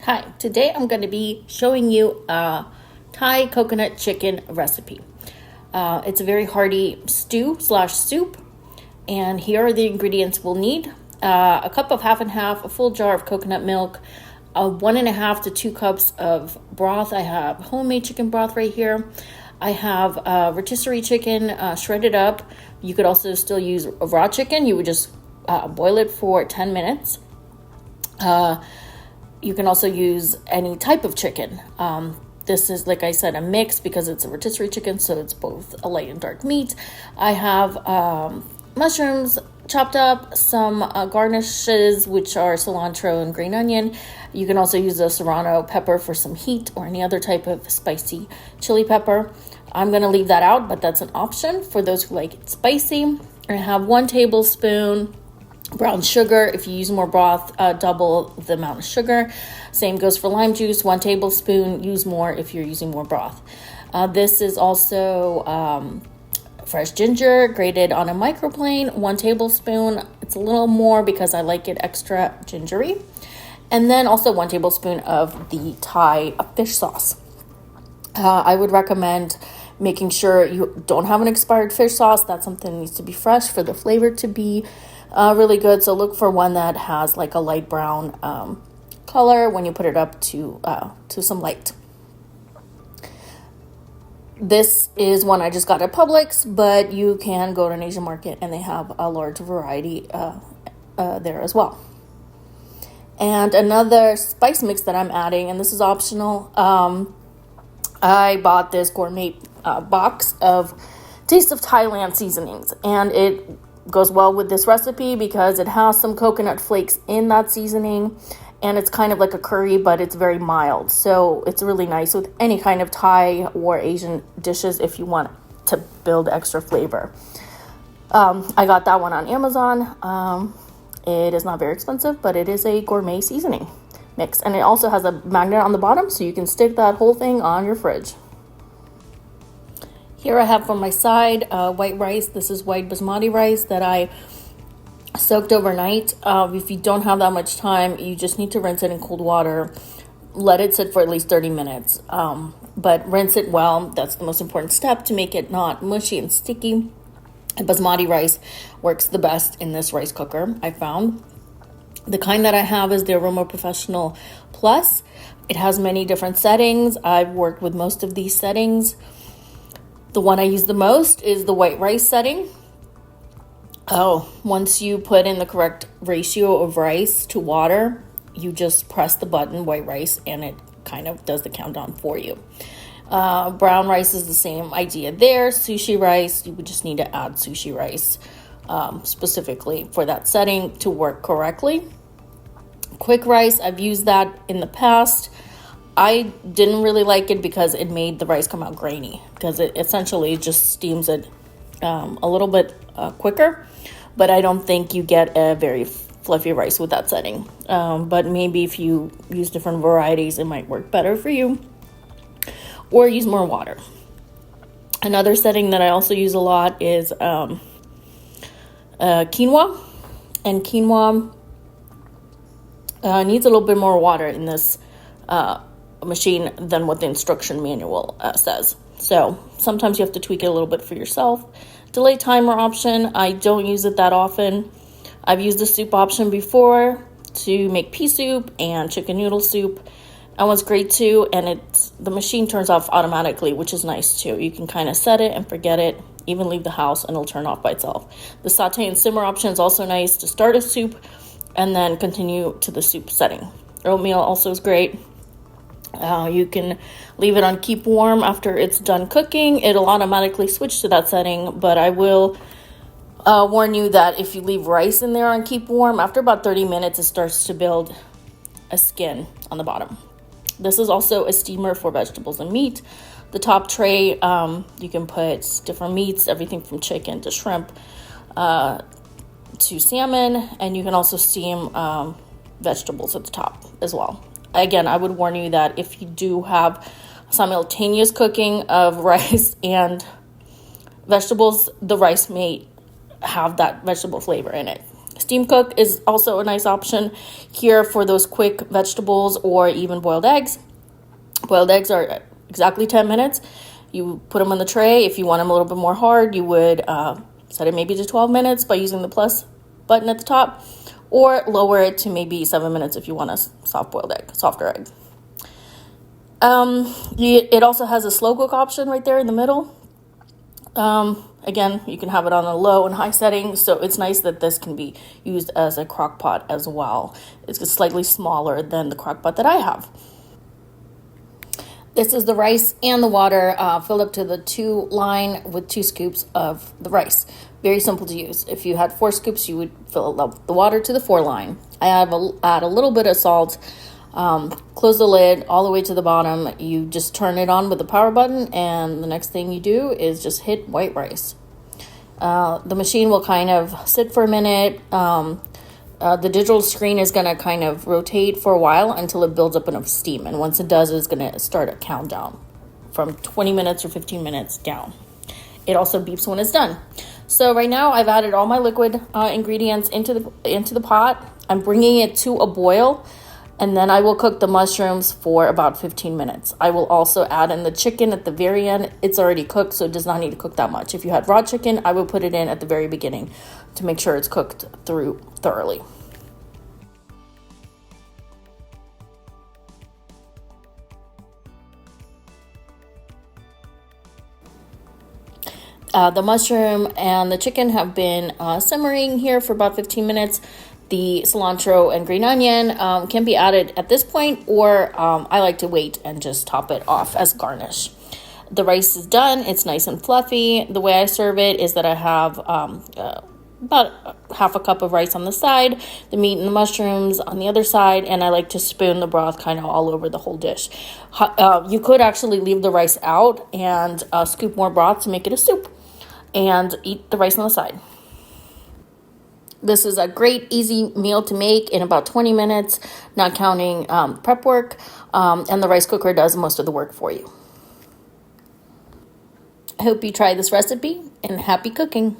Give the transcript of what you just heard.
Hi, today I'm going to be showing you a Thai coconut chicken recipe. It's a very hearty stew slash soup, and here are the ingredients we'll need. A cup of half and half, a full jar of coconut milk, 1.5 to 2 cups of broth. I have homemade chicken broth right here. I have rotisserie chicken shredded up. You could also still use raw chicken. You would just boil it for 10 minutes. You can also use any type of chicken. This is, like I said, a mix because it's a rotisserie chicken, so it's both a light and dark meat. I have mushrooms chopped up, some garnishes, which are cilantro and green onion. You can also use a serrano pepper for some heat or any other type of spicy chili pepper. I'm going to leave that out, but that's an option for those who like it spicy. I have 1 tablespoon brown sugar. If you use more broth, double the amount of sugar. Same goes for lime juice, 1 tablespoon. Use more if you're using more broth. This is also fresh ginger grated on a microplane, 1 tablespoon. It's a little more because I like it extra gingery. And then also 1 tablespoon of the Thai fish sauce. I would recommend making sure you don't have an expired fish sauce. That's something that needs to be fresh for the flavor to be really good. So look for one that has like a light brown color when you put it up to some light. This is one I just got at Publix, but you can go to an Asian market and they have a large variety there as well. And another spice mix that I'm adding, and this is optional, I bought this gourmet box of Taste of Thailand seasonings, and it goes well with this recipe because it has some coconut flakes in that seasoning, and it's kind of like a curry, but it's very mild. So it's really nice with any kind of Thai or Asian dishes if you want to build extra flavor. I got that one on Amazon. It is not very expensive, but it is a gourmet seasoning mix, and it also has a magnet on the bottom so you can stick that whole thing on your fridge. Here I have for my side white rice. This is white basmati rice that I soaked overnight. If you don't have that much time, you just need to rinse it in cold water. Let it sit for at least 30 minutes. But rinse it well. That's the most important step to make it not mushy and sticky. Basmati rice works the best in this rice cooker, I found. The kind that I have is the Aroma Professional Plus. It has many different settings. I've worked with most of these settings. The one I use the most is the white rice setting. Once you put in the correct ratio of rice to water, you just press the button, white rice, and it kind of does the countdown for you. Brown rice is the same idea there. Sushi rice, you would just need to add sushi rice specifically for that setting to work correctly. Quick rice, I've used that in the past. I didn't really like it because it made the rice come out grainy because it essentially just steams it a little bit quicker, but I don't think you get a very fluffy rice with that setting. But maybe if you use different varieties, it might work better for you, or use more water. Another setting that I also use a lot is quinoa, and quinoa needs a little bit more water in this machine than what the instruction manual says. So sometimes you have to tweak it a little bit for yourself. Delay timer option, I don't use it that often. I've used the soup option before to make pea soup and chicken noodle soup. That was great too, and the machine turns off automatically, which is nice too. You can kind of set it and forget it, even leave the house, and it'll turn off by itself. The saute and simmer option is also nice to start a soup and then continue to the soup setting. Oatmeal also is great. You can leave it on keep warm after it's done cooking. It'll automatically switch to that setting, but I will warn you that if you leave rice in there on keep warm, after about 30 minutes, it starts to build a skin on the bottom. This is also a steamer for vegetables and meat. The top tray, you can put different meats, everything from chicken to shrimp to salmon, and you can also steam vegetables at the top as well. Again, I would warn you that if you do have simultaneous cooking of rice and vegetables, the rice may have that vegetable flavor in it. Steam cook is also a nice option here for those quick vegetables or even boiled eggs. Boiled eggs are exactly 10 minutes. You put them on the tray. If you want them a little bit more hard, you would set it maybe to 12 minutes by using the plus button at the top, or lower it to maybe 7 minutes if you want a softer egg. It also has a slow cook option right there in the middle. Again, you can have it on a low and high setting, so it's nice that this can be used as a crock pot as well. It's slightly smaller than the crock pot that I have. This is the rice and the water filled up to the 2 line with 2 scoops of the rice. Very simple to use. If you had 4 scoops, you would fill up the water to the 4 line. I add a little bit of salt, close the lid all the way to the bottom. You just turn it on with the power button, and the next thing you do is just hit white rice. The machine will kind of sit for a minute. The digital screen is going to kind of rotate for a while until it builds up enough steam. And once it does, it's going to start a countdown from 20 minutes or 15 minutes down. It also beeps when it's done. So right now I've added all my liquid ingredients into the pot. I'm bringing it to a boil, and then I will cook the mushrooms for about 15 minutes. I will also add in the chicken at the very end. It's already cooked, so it does not need to cook that much. If you had raw chicken, I would put it in at the very beginning to make sure it's cooked through thoroughly. The mushroom and the chicken have been simmering here for about 15 minutes. The cilantro and green onion can be added at this point, or I like to wait and just top it off as garnish. The rice is done. It's nice and fluffy. The way I serve it is that I have about half a cup of rice on the side, the meat and the mushrooms on the other side, and I like to spoon the broth kind of all over the whole dish. You could actually leave the rice out and scoop more broth to make it a soup, and eat the rice on the side. This is a great, easy meal to make in about 20 minutes, not counting prep work, and the rice cooker does most of the work for you. I hope you try this recipe, and happy cooking.